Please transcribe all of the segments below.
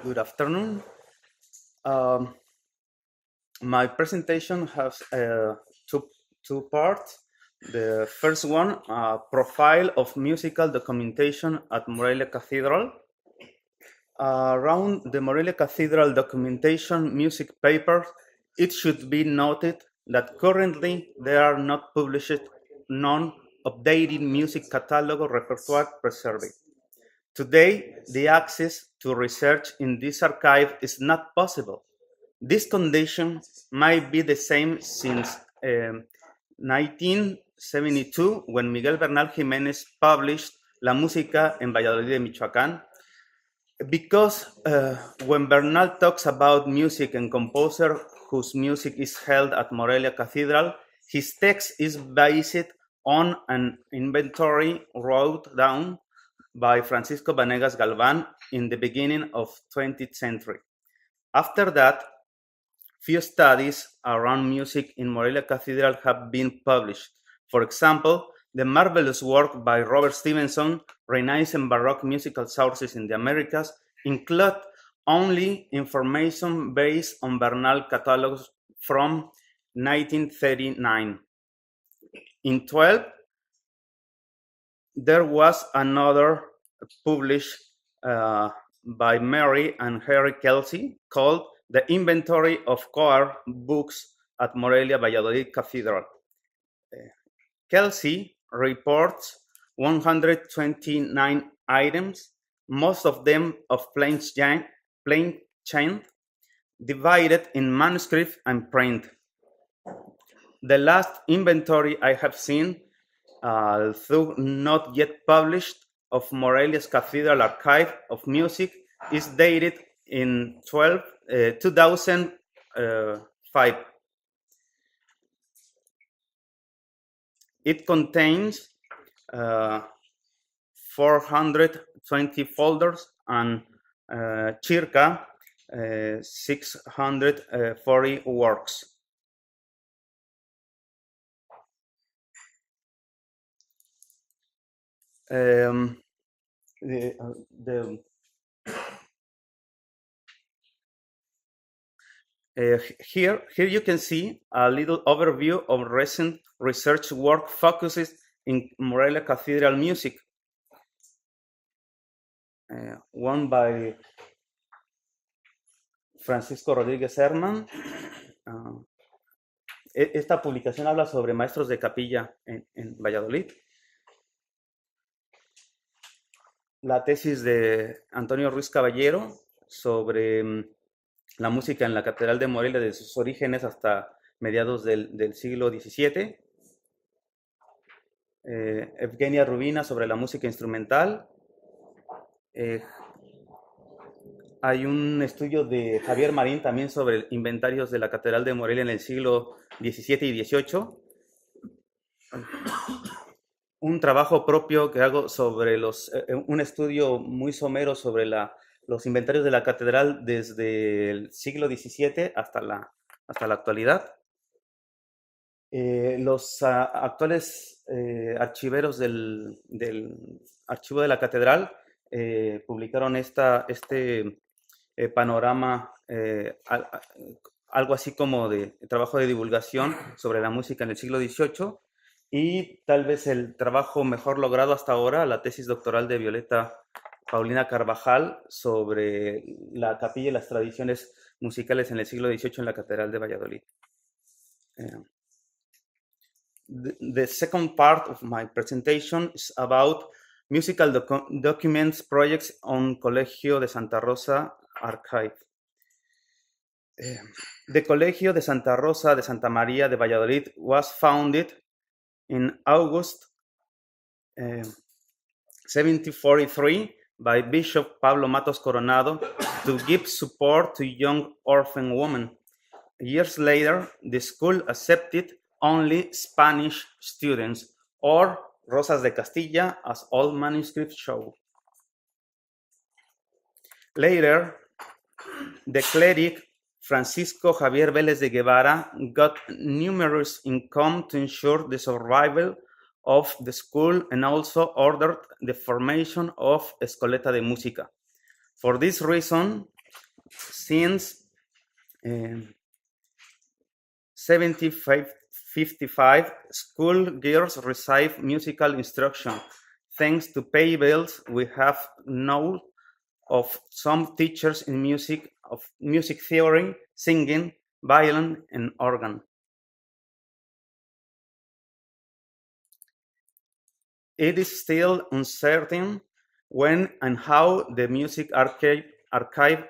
Good afternoon. Um, my presentation has two parts. The first one, profile of musical documentation at Morelia Cathedral. Around the Morelia Cathedral documentation music papers, it should be noted that currently there are not published non-updated music catalog or repertoire preserved. Today, the access to research in this archive is not possible. This condition might be the same since 1972, when Miguel Bernal Jiménez published La Música en Valladolid de Michoacán, because when Bernal talks about music and composer whose music is held at Morelia Cathedral, his text is based on an inventory wrote down by Francisco Vanegas Galvan in the beginning of 20th century. After that, few studies around music in Morelia Cathedral have been published. For example, the marvelous work by Robert Stevenson, Renaissance and Baroque Musical Sources in the Americas, include only information based on Bernal catalogs from 1939. In 12, there was another published by Mary and Harry Kelsey called The Inventory of Choir Books at Morelia Valladolid Cathedral. Kelsey reports 129 items, most of them of plain chain, divided in manuscript and print. The last inventory I have seen, though not yet published, of Morelia's Cathedral Archive of Music is dated in 2005. It contains 420 folders and circa 640 works. Here you can see a little overview of recent research work focuses in Morelia Cathedral music. One by Francisco Rodríguez Herman. Esta publicación habla sobre maestros de capilla en Valladolid. La tesis de Antonio Ruiz Caballero sobre la música en la Catedral de Morelia desde sus orígenes hasta mediados del siglo XVII. Evgenia Rubina sobre la música instrumental. Hay un estudio de Javier Marín también sobre inventarios de la Catedral de Morelia en el siglo XVII y XVIII. Un trabajo propio que hago sobre un estudio muy somero sobre los inventarios de la catedral desde el siglo XVII hasta la actualidad. Los actuales archiveros del archivo de la catedral publicaron este panorama, algo así como de trabajo de divulgación sobre la música en el siglo XVIII, y tal vez el trabajo mejor logrado hasta ahora, la tesis doctoral de Violeta Paulina Carvajal sobre la capilla y las tradiciones musicales en el siglo XVIII en la Catedral de Valladolid. The second part of my presentation is about musical documents projects on Colegio de Santa Rosa archive. The Colegio de Santa Rosa de Santa María de Valladolid was founded in August 1743 by Bishop Pablo Matos Coronado to give support to young orphan women. Years later, the school accepted only Spanish students, or Rosas de Castilla, as all manuscripts show. Later, the cleric Francisco Javier Vélez de Guevara got numerous income to ensure the survival of the school and also ordered the formation of Escoleta de Música. For this reason, since 1755, school girls receive musical instruction. Thanks to pay bills, we have known of some teachers in music, of music theory, singing, violin, and organ. It is still uncertain when and how the music archive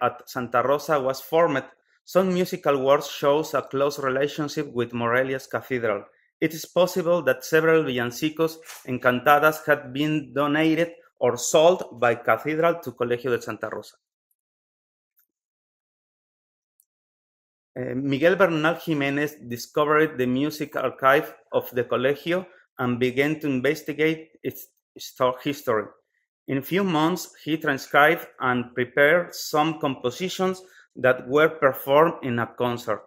at Santa Rosa was formed. Some musical works shows a close relationship with Morelia's cathedral. It is possible that several villancicos and cantadas had been donated or sold by cathedral to Colegio de Santa Rosa. Miguel Bernal Jimenez discovered the music archive of the Colegio and began to investigate its history. In a few months, he transcribed and prepared some compositions that were performed in a concert.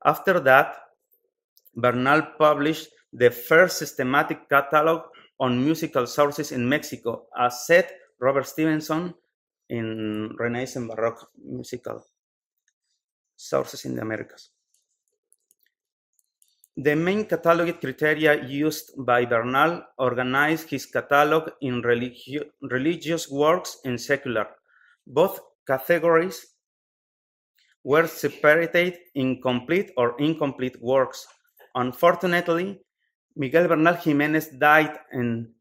After that, Bernal published the first systematic catalog on musical sources in Mexico, as said Robert Stevenson in Renaissance and Baroque musical sources in the Americas. The main catalog criteria used by Bernal organized his catalog in religious works and secular. Both categories were separated in complete or incomplete works. Unfortunately, Miguel Bernal Jimenez died in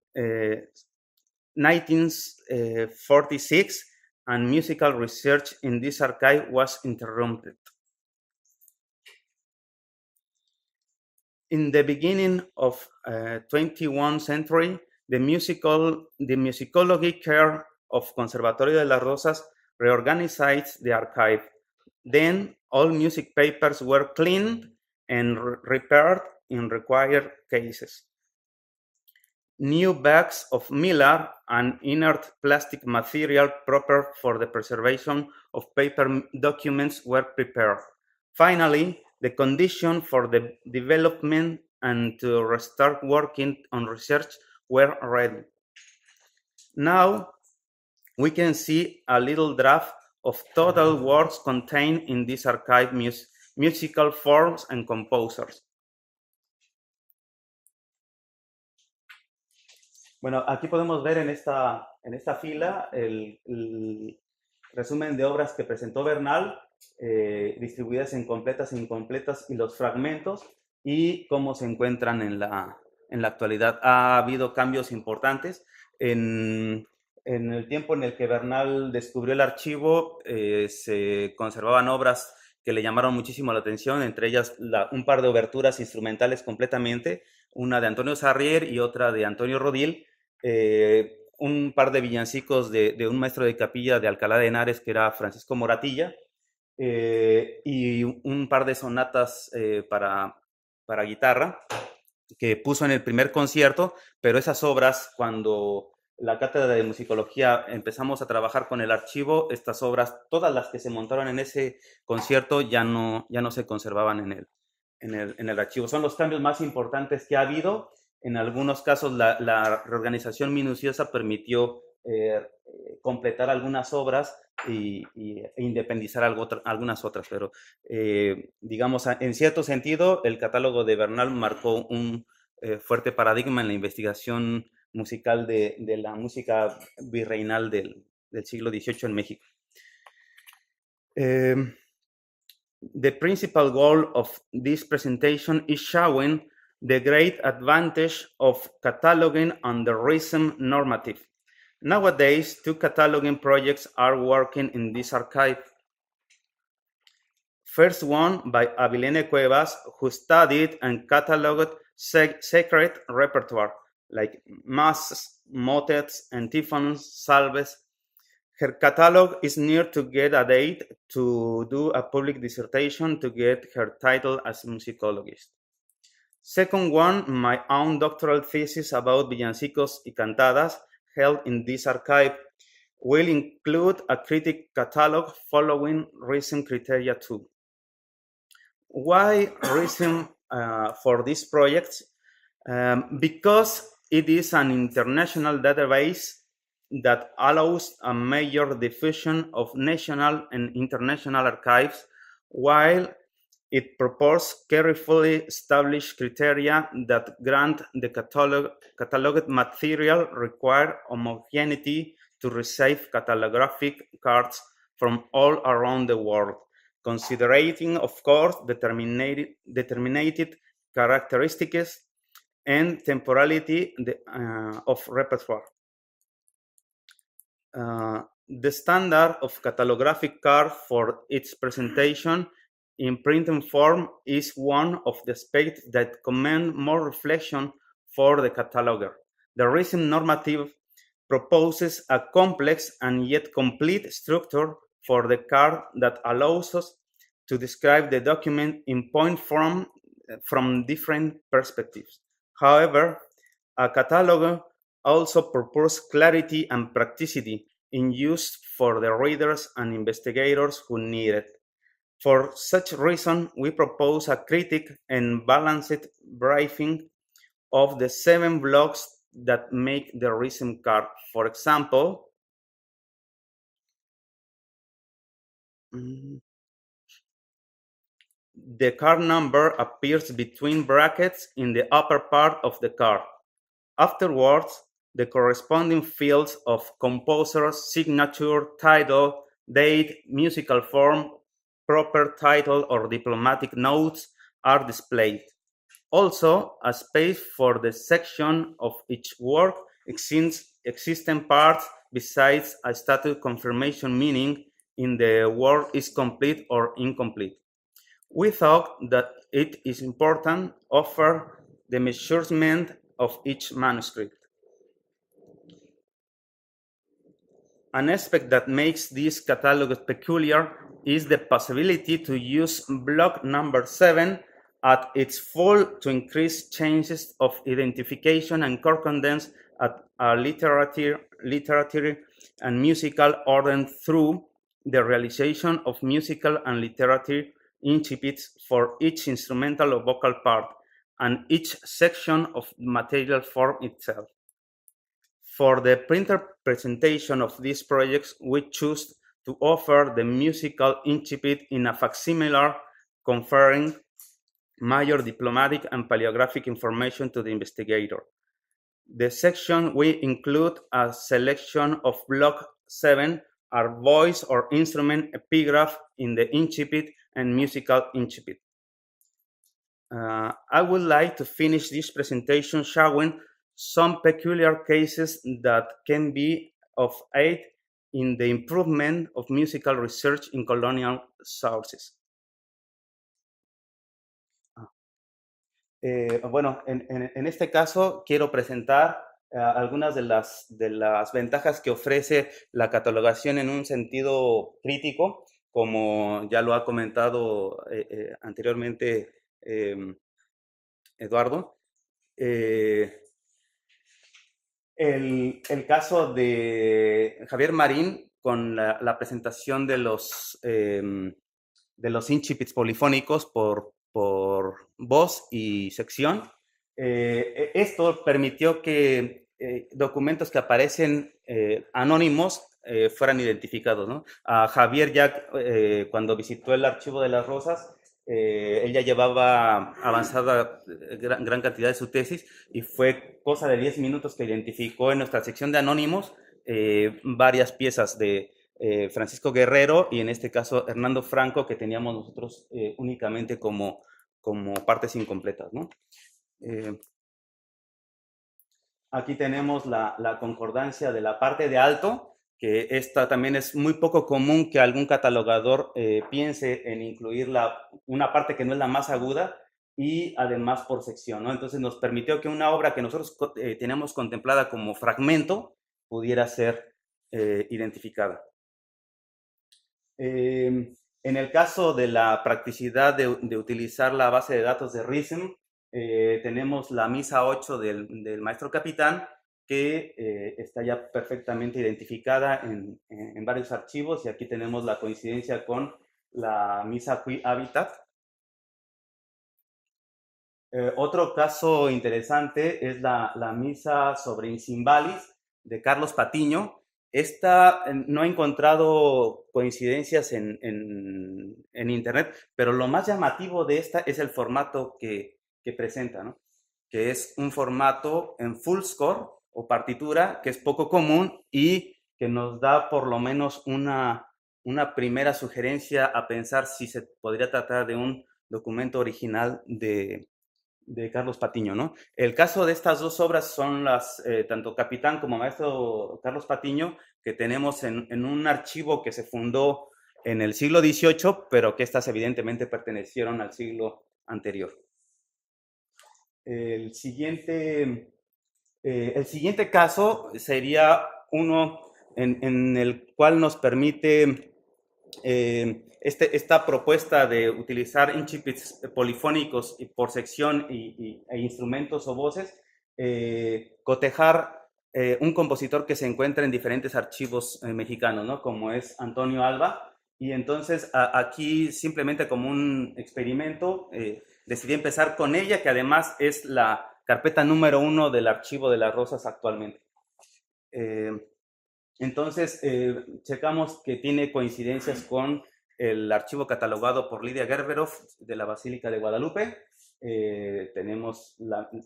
1946, and musical research in this archive was interrupted. In the beginning of 21st century, the musicology care of Conservatorio de las Rosas reorganized the archive. Then all music papers were cleaned and repaired in required cases. New bags of mylar, an inert plastic material proper for the preservation of paper documents, were prepared. Finally, the conditions for the development and to restart working on research were ready. Now, we can see a little draft of total works contained in this archive, musical forms and composers. Bueno, aquí podemos ver en esta fila el resumen de obras que presentó Bernal, distribuidas en completas e incompletas, y los fragmentos y cómo se encuentran en la actualidad. Ha habido cambios importantes. En el tiempo en el que Bernal descubrió el archivo, se conservaban obras que le llamaron muchísimo la atención, entre ellas un par de oberturas instrumentales completamente, una de Antonio Sarrier y otra de Antonio Rodil, un par de villancicos de un maestro de capilla de Alcalá de Henares, que era Francisco Moratilla, y un par de sonatas para guitarra que puso en el primer concierto, pero esas obras, cuando la cátedra de musicología empezamos a trabajar con el archivo, estas obras, todas las que se montaron en ese concierto, ya no se conservaban en el archivo. Son los cambios más importantes que ha habido. En algunos casos la reorganización minuciosa permitió completar algunas obras e independizar algunas otras, pero digamos, en cierto sentido, el catálogo de Bernal marcó un fuerte paradigma en la investigación musical de la música virreinal del siglo XVIII en México. The principal goal of this presentation is showing the great advantage of cataloging under rhythm normative. Nowadays, 2 cataloging projects are working in this archive. First one by Avilene Cuevas, who studied and cataloged sacred repertoire, like masses, motets, antiphons, salves. Her catalog is near to get a date to do a public dissertation to get her title as musicologist. Second one, my own doctoral thesis about villancicos y cantadas, held in this archive, will include a critic catalog following rhythm criteria too. Why rhythm for this project? Because it is an international database that allows a major diffusion of national and international archives, while it proposes carefully established criteria that grant the cataloged material require homogeneity to receive catalographic cards from all around the world, considering, of course, determined characteristics and temporality of repertoire. The standard of catalographic card for its presentation in printed form is one of the aspects that command more reflection for the cataloger. The RISM normative proposes a complex and yet complete structure for the card that allows us to describe the document in point form from different perspectives. However, a cataloger also proposes clarity and practicity in use for the readers and investigators who need it. For such reason, we propose a critic and balanced briefing of the 7 blocks that make the RISM card. For example, the card number appears between brackets in the upper part of the card. Afterwards, the corresponding fields of composer, signature, title, date, musical form, proper title, or diplomatic notes are displayed. Also, a space for the section of each work existing parts besides a status confirmation, meaning in the work is complete or incomplete. We thought that it is important to offer the measurement of each manuscript. An aspect that makes this catalog peculiar is the possibility to use block number 7 at its full to increase chances of identification and concordance at a literary and musical order through the realization of musical and literary incipits for each instrumental or vocal part and each section of material form itself. For the printer presentation of these projects, we choose to offer the musical incipit in a facsimile, conferring major diplomatic and paleographic information to the investigator. The section we include a selection of block 7 are voice or instrument epigraph in the incipit and musical incipit. I would like to finish this presentation showing some peculiar cases that can be of aid in the improvement of musical research in colonial sources. Bueno, en este caso quiero presentar algunas de las ventajas que ofrece la catalogación en un sentido crítico, como ya lo ha comentado anteriormente Eduardo. El caso de Javier Marín con la presentación de los incipits polifónicos por voz y sección. Esto permitió que documentos que aparecen anónimos fueran identificados, ¿no? A Javier ya cuando visitó el Archivo de las Rosas, él ya llevaba avanzada gran cantidad de su tesis y fue cosa de 10 minutos que identificó en nuestra sección de anónimos varias piezas de Francisco Guerrero y en este caso Hernando Franco, que teníamos nosotros únicamente como partes incompletas, ¿no? Aquí tenemos la concordancia de la parte de alto, que esta también es muy poco común que algún catalogador piense en incluir una parte que no es la más aguda y además por sección, ¿no? Entonces nos permitió que una obra que nosotros teníamos contemplada como fragmento pudiera ser identificada. En el caso de la practicidad de utilizar la base de datos de RISM, tenemos la misa 8 del maestro capitán, que está ya perfectamente identificada en varios archivos, y aquí tenemos la coincidencia con la misa Qui Habitat. Otro caso interesante es la misa sobre Incimbalis de Carlos Patiño, No he encontrado coincidencias en Internet, pero lo más llamativo de esta es el formato que presenta, ¿no? Que es un formato en full score o partitura, que es poco común y que nos da por lo menos una primera sugerencia a pensar si se podría tratar de un documento original de Carlos Patiño, ¿no? El caso de estas dos obras son tanto Capitán como Maestro Carlos Patiño, que tenemos en un archivo que se fundó en el siglo XVIII, pero que estas evidentemente pertenecieron al siglo anterior. El siguiente caso sería uno en el cual nos permite esta propuesta de utilizar incipits polifónicos y por sección e instrumentos o voces, cotejar un compositor que se encuentra en diferentes archivos mexicanos, ¿no? Como es Antonio Alba. Y entonces aquí simplemente como un experimento decidí empezar con ella, que además es la carpeta número 1 del archivo de las Rosas actualmente. Entonces, checamos que tiene coincidencias con el archivo catalogado por Lidia Gerberov de la Basílica de Guadalupe. Tenemos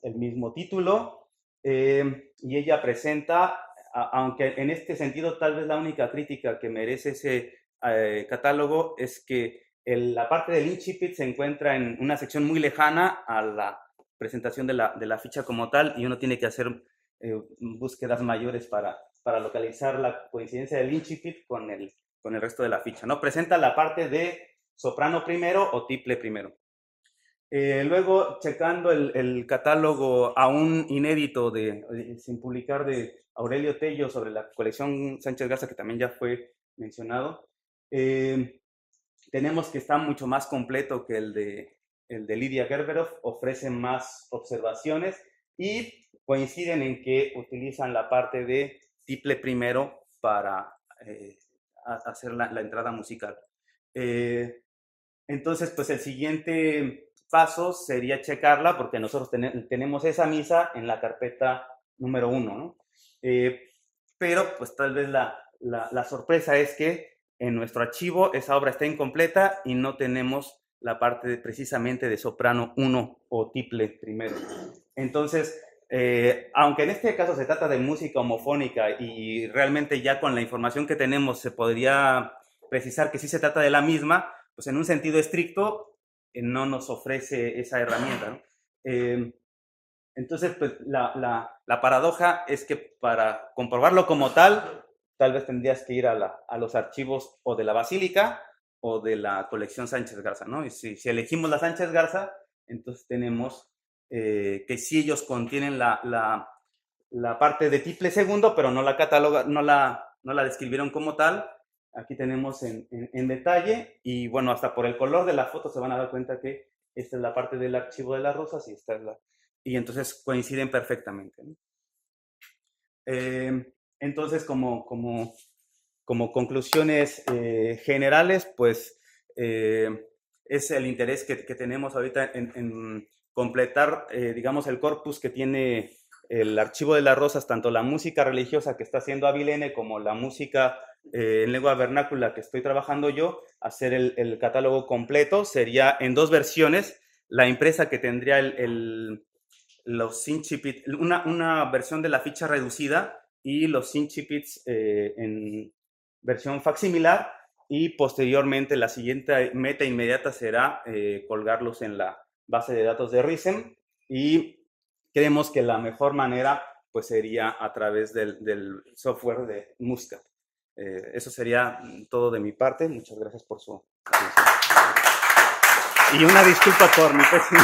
el mismo título y ella presenta, aunque en este sentido tal vez la única crítica que merece ese catálogo es que la parte del incipit se encuentra en una sección muy lejana a la presentación de la ficha como tal, y uno tiene que hacer búsquedas mayores para localizar la coincidencia del incipit con el resto de la ficha, ¿no? Presenta la parte de soprano primero o tiple primero. Luego, checando el catálogo aún inédito sin publicar de Aurelio Tello sobre la colección Sánchez Garza, que también ya fue mencionado, tenemos que está mucho más completo que el de Lidia Gerberov, ofrece más observaciones y coinciden en que utilizan la parte de tiple primero para hacer la entrada musical. Entonces, pues el siguiente paso sería checarla, porque nosotros tenemos esa misa en la carpeta número 1, ¿no? Pero pues tal vez la sorpresa es que en nuestro archivo esa obra está incompleta y no tenemos la parte precisamente de soprano 1 o tiple primero. Entonces, aunque en este caso se trata de música homofónica y realmente ya con la información que tenemos se podría precisar que sí se trata de la misma, pues en un sentido estricto no nos ofrece esa herramienta, ¿no? Entonces, pues la paradoja es que para comprobarlo como tal vez tendrías que ir a los archivos o de la Basílica o de la colección Sánchez Garza, ¿no? Y si elegimos la Sánchez Garza, entonces tenemos que sí ellos contienen la parte de tiple segundo, pero no la describieron como tal. Aquí tenemos en detalle, y bueno, hasta por el color de la foto se van a dar cuenta que esta es la parte del archivo de las Rosas y esta es y entonces coinciden perfectamente, ¿no? Entonces, como conclusiones generales, pues es el interés que tenemos ahorita en completar, digamos, el corpus que tiene el archivo de las Rosas, tanto la música religiosa que está haciendo Avilene como la música en lengua vernácula que estoy trabajando yo. Hacer el catálogo completo sería en 2 versiones: la impresa, que tendría los incipits, una versión de la ficha reducida, y los incipits en versión facsimilar, y posteriormente la siguiente meta inmediata será colgarlos en la base de datos de RISM, y creemos que la mejor manera pues sería a través del software de Muscat. Eso sería todo de mi parte. Muchas gracias por su atención. Y una disculpa por mi pésimo